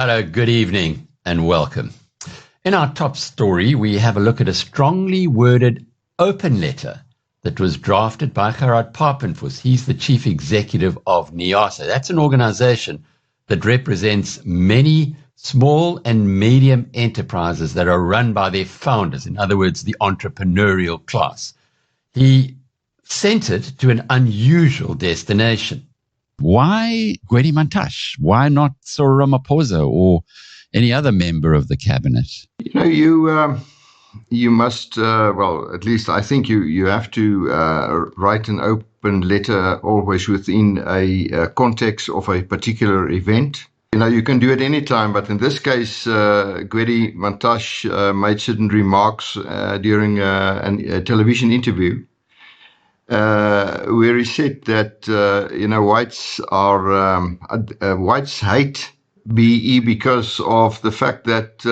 Hello, good evening, and welcome. In our top story, we have a look at a strongly worded open letter that was drafted by Gerard Papenfuss. He's the chief executive of NIASA. That's an organization that represents many small and medium enterprises that are run by their founders, in other words, the entrepreneurial class. He sent it to an unusual destination. Why Gwedi Mantashe? Why not Cyril Ramaphosa or any other member of the cabinet? You must, at least I think you have to write an open letter always within a context of a particular event. You can do it anytime, but in this case, Gwedi Mantashe made certain remarks during a television interview where he said that, whites hate BE because of the fact that,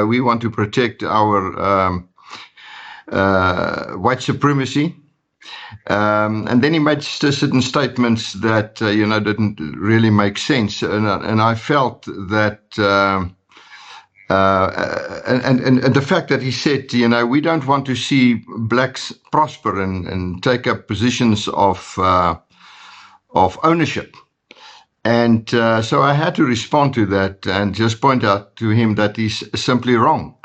we want to protect our white supremacy. And then he made certain statements that, didn't really make sense. And I felt that, and the fact that he said, we don't want to see blacks prosper and take up positions of ownership. And so I had to respond to that and just point out to him that he's simply wrong.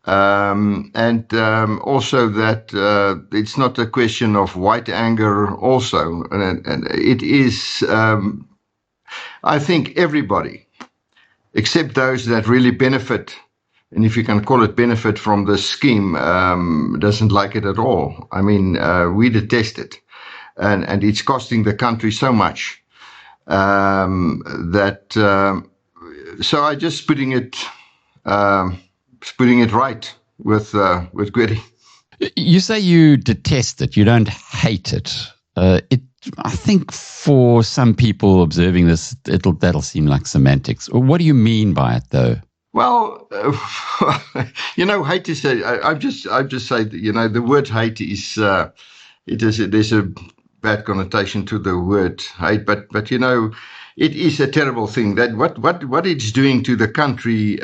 Also that it's not a question of white anger also. And it is, I think everybody, except those that really benefit, and if you can call it benefit from the scheme, doesn't like it at all. I mean, we detest it. And it's costing the country so much so I just putting it right with Gwedi. You say you detest it, you don't hate it. I think for some people observing this, that'll seem like semantics. What do you mean by it, though? Well, hate is I've just said that, the word hate is there's a bad connotation to the word hate, but it is a terrible thing that what it's doing to the country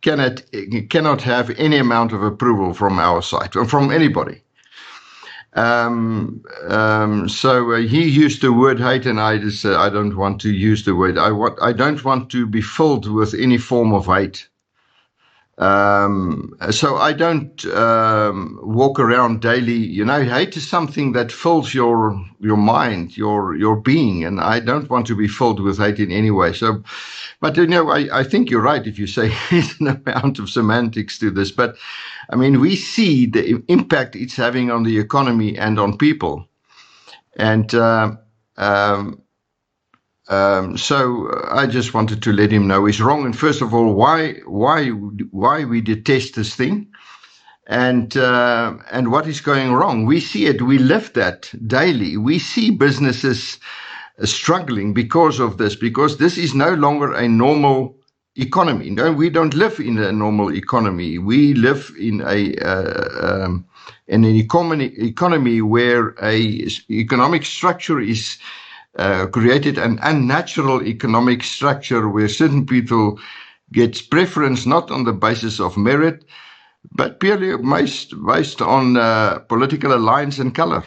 cannot have any amount of approval from our side or from anybody. So he used the word hate, and I just said I don't want to use the word. I don't want to be filled with any form of hate. So I don't walk around daily. Hate is something that fills your mind, your being, and I don't want to be filled with hate in any way. So, but I think you're right if you say there's an amount of semantics to this. But I mean, we see the impact it's having on the economy and on people, and so I just wanted to let him know he's wrong. And first of all, why we detest this thing, and what is going wrong. We see it. We live that daily. We see businesses struggling because of this, because this is no longer a normal economy. No, we don't live in a normal economy. We live in an economy where a economic structure is created, an unnatural economic structure where certain people get preference not on the basis of merit, but purely based on political alliance and color.